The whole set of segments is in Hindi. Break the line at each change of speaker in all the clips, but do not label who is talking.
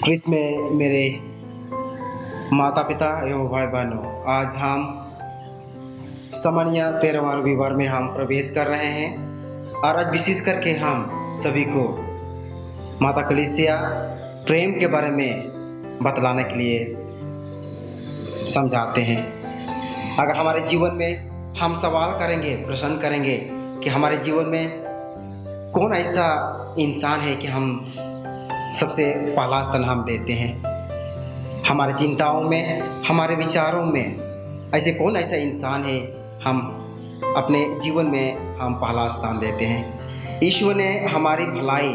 क्रिस में मेरे माता पिता एवं भाई बहनों, आज हम सामान्य 13वां रविवार में हम प्रवेश कर रहे हैं और आज विशेष करके हम सभी को माता कलीसिया प्रेम के बारे में बतलाने के लिए समझाते हैं। अगर हमारे जीवन में हम सवाल करेंगे, प्रश्न करेंगे कि हमारे जीवन में कौन ऐसा इंसान है कि हम सबसे पहला स्थान हम देते हैं, हमारे चिंताओं में, हमारे विचारों में ऐसे कौन ऐसा इंसान है हम अपने जीवन में हम पहला स्थान देते हैं। ईश्वर ने हमारी भलाई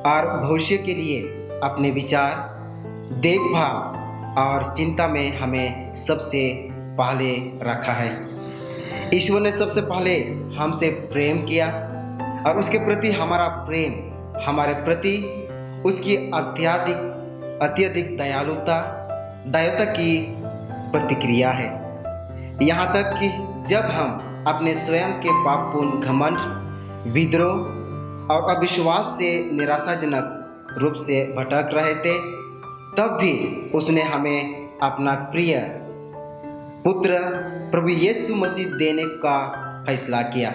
और भविष्य के लिए अपने विचार, देखभाल और चिंता में हमें सबसे पहले रखा है। ईश्वर ने सबसे पहले हमसे प्रेम किया और उसके प्रति हमारा प्रेम, हमारे प्रति उसकी अत्यधिक दयालुता की प्रतिक्रिया है। यहाँ तक कि जब हम अपने स्वयं के पापपूर्ण घमंड, विद्रोह और अविश्वास से निराशाजनक रूप से भटक रहे थे, तब भी उसने हमें अपना प्रिय पुत्र प्रभु यीशु मसीह देने का फैसला किया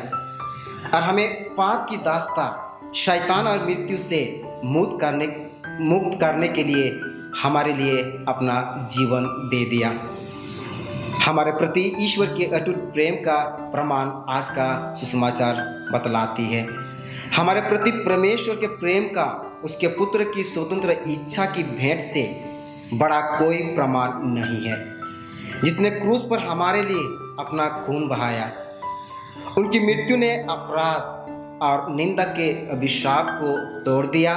और हमें पाप की दास्ता, शैतान और मृत्यु से मुक्त करने के लिए हमारे लिए अपना जीवन दे दिया। हमारे प्रति ईश्वर के अटूट प्रेम का प्रमाण आज का सुसमाचार बतलाती है। हमारे प्रति परमेश्वर के प्रेम का उसके पुत्र की स्वतंत्र इच्छा की भेंट से बड़ा कोई प्रमाण नहीं है, जिसने क्रूस पर हमारे लिए अपना खून बहाया। उनकी मृत्यु ने अपराध और निंदा के अभिशाप को तोड़ दिया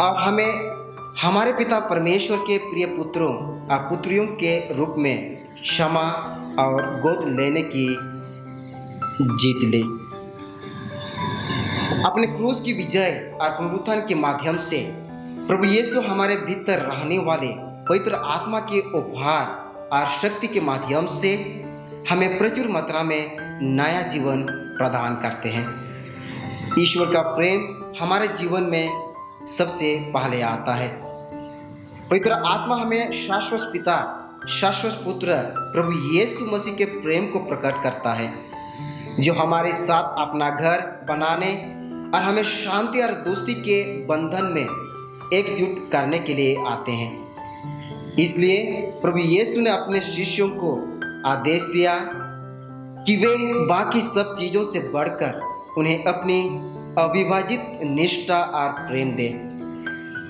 और हमें हमारे पिता परमेश्वर के प्रिय पुत्रों और पुत्रियों के रूप में क्षमा और गोद लेने की जीत ली। अपने क्रूस की विजय और पुनरुत्थान के माध्यम से प्रभु यीशु हमारे भीतर रहने वाले पवित्र आत्मा के उपहार और शक्ति के माध्यम से हमें प्रचुर मात्रा में नया जीवन प्रदान करते हैं। ईश्वर का प्रेम हमारे जीवन में सबसे पहले आता है। पवित्र आत्मा हमें शाश्वत पिता, शाश्वत पुत्र प्रभु यीशु मसीह के प्रेम को प्रकट करता है, जो हमारे साथ अपना घर बनाने और हमें शांति और दोस्ती के बंधन में एकजुट करने के लिए आते हैं। इसलिए प्रभु यीशु ने अपने शिष्यों को आदेश दिया कि वे बाकी सब चीज़ों से बढ़कर उन्हें अपनी अविभाजित निष्ठा और प्रेम दें।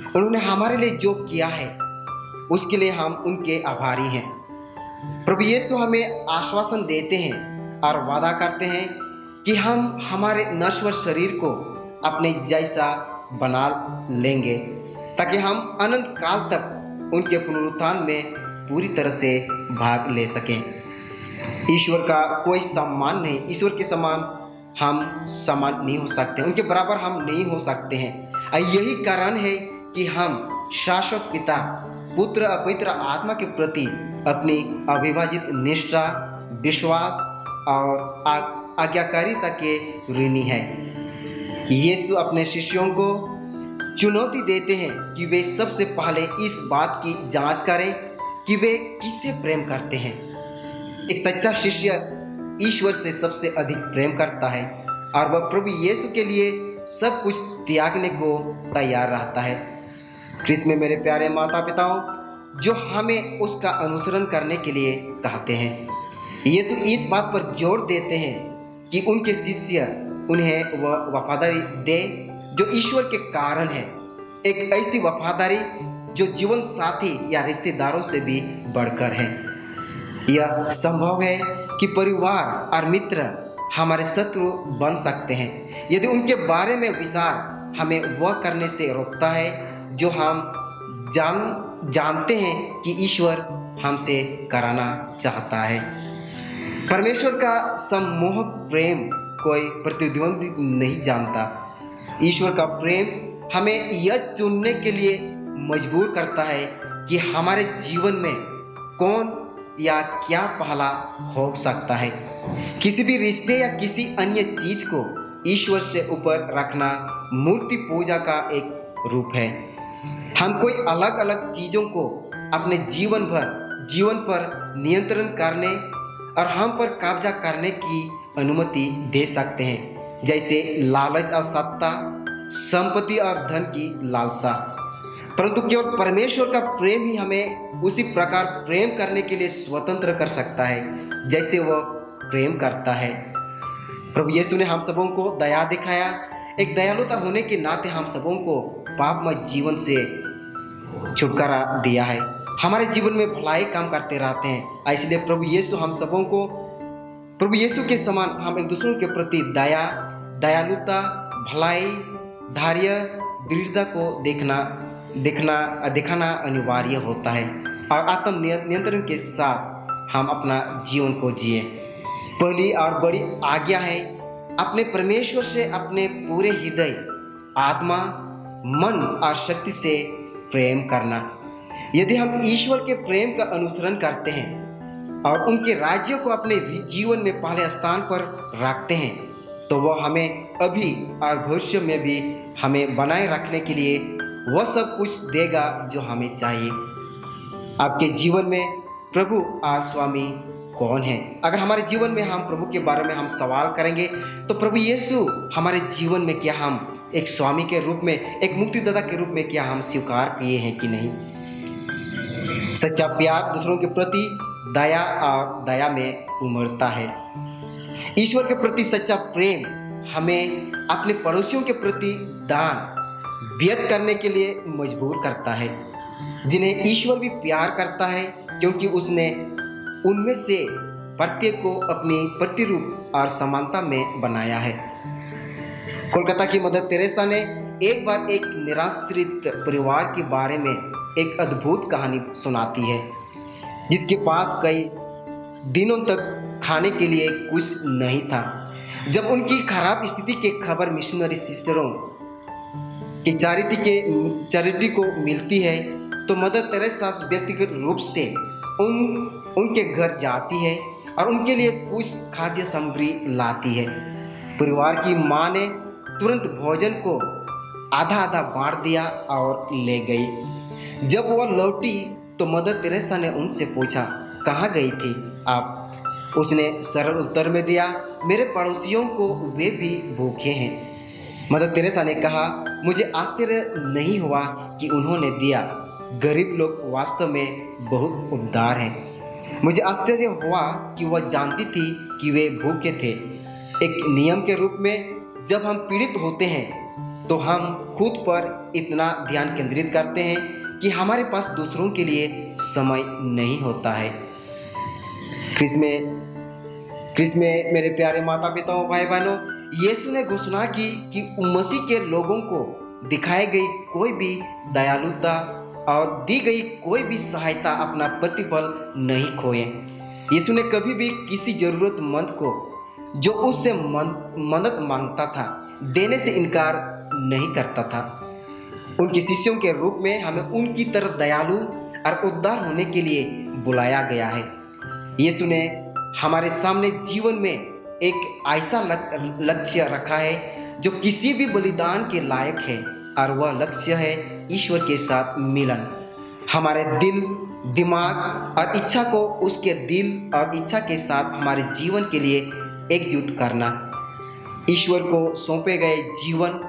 उन्होंने हमारे लिए जो किया है उसके लिए हम उनके आभारी हैं। प्रभु यीशु हमें आश्वासन देते हैं और वादा करते हैं कि हम हमारे नश्वर शरीर को अपने जैसा बना लेंगे, ताकि हम अनंत काल तक उनके पुनरुत्थान में पूरी तरह से भाग ले सकें। ईश्वर का कोई सम्मान नहीं, ईश्वर के समान हम समान नहीं हो सकते, उनके बराबर हम नहीं हो सकते हैं। यही कारण है कि हम शाश्वत पिता, पुत्र और पवित्र आत्मा के प्रति अपनी अविभाजित निष्ठा, विश्वास और आज्ञाकारिता के ऋणी हैं। यीशु अपने शिष्यों को चुनौती देते हैं कि वे सबसे पहले इस बात की जांच करें कि वे किससे प्रेम करते हैं। एक सच्चा शिष्य ईश्वर से सबसे अधिक प्रेम करता है और वह प्रभु यीशु के लिए सब कुछ त्यागने को तैयार रहता है। क्रिस्त में मेरे प्यारे माता पिताओं, जो हमें उसका अनुसरण करने के लिए कहते हैं, यीशु इस बात पर जोर देते हैं कि उनके शिष्य उन्हें वह वफादारी दे जो ईश्वर के कारण है, एक ऐसी वफादारी जो जीवन साथी या रिश्तेदारों से भी बढ़कर है। यह संभव है कि परिवार और मित्र हमारे शत्रु बन सकते हैं यदि उनके बारे में विचार हमें वह करने से रोकता है जो हम जानते हैं कि ईश्वर हमसे कराना चाहता है। परमेश्वर का सम्मोहक प्रेम कोई प्रतिद्वंदी नहीं जानता। ईश्वर का प्रेम हमें यह चुनने के लिए मजबूर करता है कि हमारे जीवन में कौन या क्या पहला हो सकता है। किसी भी रिश्ते या किसी अन्य चीज को ईश्वर से ऊपर रखना मूर्ति पूजा का एक रूप है। हम कोई अलग अलग चीज़ों को अपने जीवन पर नियंत्रण करने और हम पर कब्जा करने की अनुमति दे सकते हैं, जैसे लालच और सत्ता, संपत्ति और धन की लालसा। परंतु केवल परमेश्वर का प्रेम ही हमें उसी प्रकार प्रेम करने के लिए स्वतंत्र कर सकता है जैसे वह प्रेम करता है। प्रभु यीशु ने हम सबों को दया दिखाया। एक दयालुता होने के नाते हम सबों को पापमय जीवन से छुटकारा दिया है। हमारे जीवन में भलाई काम करते रहते हैं। इसलिए प्रभु यीशु हम सबों को प्रभु यीशु के समान हम एक दूसरों के प्रति दया, दयालुता, भलाई, धैर्य, दृढ़ता को दिखाना अनिवार्य होता है और आत्म नियंत्रण के साथ हम अपना जीवन को जिए। पहली और बड़ी आज्ञा है अपने परमेश्वर से अपने पूरे हृदय, आत्मा, मन और शक्ति से प्रेम करना। यदि हम ईश्वर के प्रेम का अनुसरण करते हैं और उनके राज्य को अपने जीवन में पहले स्थान पर रखते हैं तो वह हमें अभी और भविष्य में भी हमें बनाए रखने के लिए वह सब कुछ देगा जो हमें चाहिए। आपके जीवन में प्रभु और स्वामी कौन है? अगर हमारे जीवन में हम प्रभु के बारे में हम सवाल करेंगे तो प्रभु यीशु हमारे जीवन में क्या हम एक स्वामी के रूप में, एक मुक्तिदाता के रूप में क्या हम स्वीकार किए हैं कि नहीं? सच्चा प्यार दूसरों के प्रति दया और दया में उमड़ता है। ईश्वर के प्रति सच्चा प्रेम हमें अपने पड़ोसियों के प्रति दान व्यक्त करने के लिए मजबूर करता है, जिन्हें ईश्वर भी प्यार करता है क्योंकि उसने उनमें से प्रत्येक को अपनी प्रतिरूप और समानता में बनाया है। कोलकाता की मदर तेरेसा ने एक बार एक निराश्रित परिवार के बारे में एक अद्भुत कहानी सुनाती है, जिसके पास कई दिनों तक खाने के लिए कुछ नहीं था। जब उनकी खराब स्थिति की खबर मिशनरी सिस्टरों की चैरिटी को मिलती है तो मदर तेरेसा व्यक्तिगत रूप से उनके घर जाती है और उनके लिए कुछ खाद्य सामग्री लाती है। परिवार की माँ ने तुरंत भोजन को आधा आधा बांट दिया और ले गई। जब वह लौटी तो मदर तेरेसा ने उनसे पूछा, कहाँ गई थी आप? उसने सरल उत्तर में दिया, मेरे पड़ोसियों को वे भी भूखे हैं। मदर तेरेसा ने कहा, मुझे आश्चर्य नहीं हुआ कि उन्होंने दिया। गरीब लोग वास्तव में बहुत उदार हैं। मुझे आश्चर्य हुआ कि वह जानती थी कि वे भूखे थे। एक नियम के रूप में जब हम पीड़ित होते हैं तो हम खुद पर इतना ध्यान केंद्रित करते हैं कि हमारे पास दूसरों के लिए समय नहीं होता है। क्रिस में मेरे प्यारे माता पिताओं, भाई बहनों, यीशु ने घोषणा की कि मसीह के लोगों को दिखाई गई कोई भी दयालुता और दी गई कोई भी सहायता अपना प्रतिफल नहीं खोए। यीशु ने कभी भी किसी जरूरतमंद को जो उससे मदद मांगता था देने से इनकार नहीं करता था। उनके शिष्यों के रूप में हमें उनकी तरह दयालु और उदार होने के लिए बुलाया गया है। यीशु ने हमारे सामने जीवन में एक ऐसा लक्ष्य रखा है जो किसी भी बलिदान के लायक है और वह लक्ष्य है ईश्वर के साथ मिलन। हमारे दिल, दिमाग और इच्छा को उसके दिल और इच्छा के साथ हमारे जीवन के लिए एकजुट करना। ईश्वर को सौंपे गए जीवन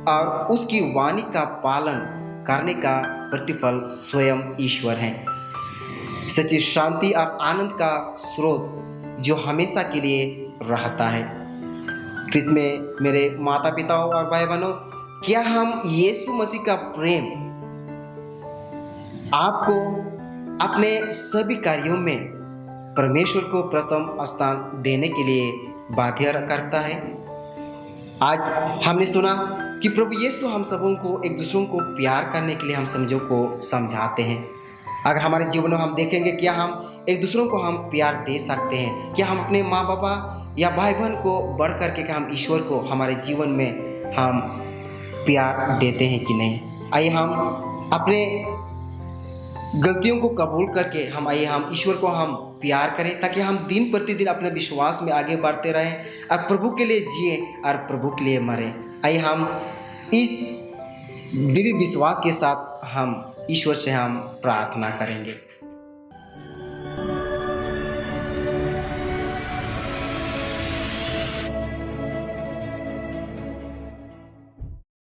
और उसकी वाणी का पालन करने का प्रतिफल स्वयं ईश्वर है। सच्ची शांति और आनंद का स्रोत जो हमेशा के लिए रहता है। क्रिस में मेरे माता पिताओं और भाई बहनों, क्या हम यीशु मसीह का प्रेम आपको अपने सभी कार्यों में परमेश्वर को प्रथम स्थान देने के लिए बाध्य करता है? आज हमने सुना कि प्रभु यीशु हम सबों को एक दूसरों को प्यार करने के लिए हम समझों को समझाते हैं। अगर हमारे जीवन में हम देखेंगे क्या हम एक दूसरों को हम प्यार दे सकते हैं? क्या हम अपने माँ बाबा या भाई बहन को बढ़ करके क्या हम ईश्वर को हमारे जीवन में हम प्यार देते हैं कि नहीं? आइए हम अपने गलतियों को कबूल करके हम ईश्वर को हम प्यार करें ताकि हम दिन प्रतिदिन अपने विश्वास में आगे बढ़ते रहें और प्रभु के लिए जिए और प्रभु के लिए मरें। आइए हम इस दृढ़ विश्वास के साथ हम ईश्वर से हम प्रार्थना करेंगे।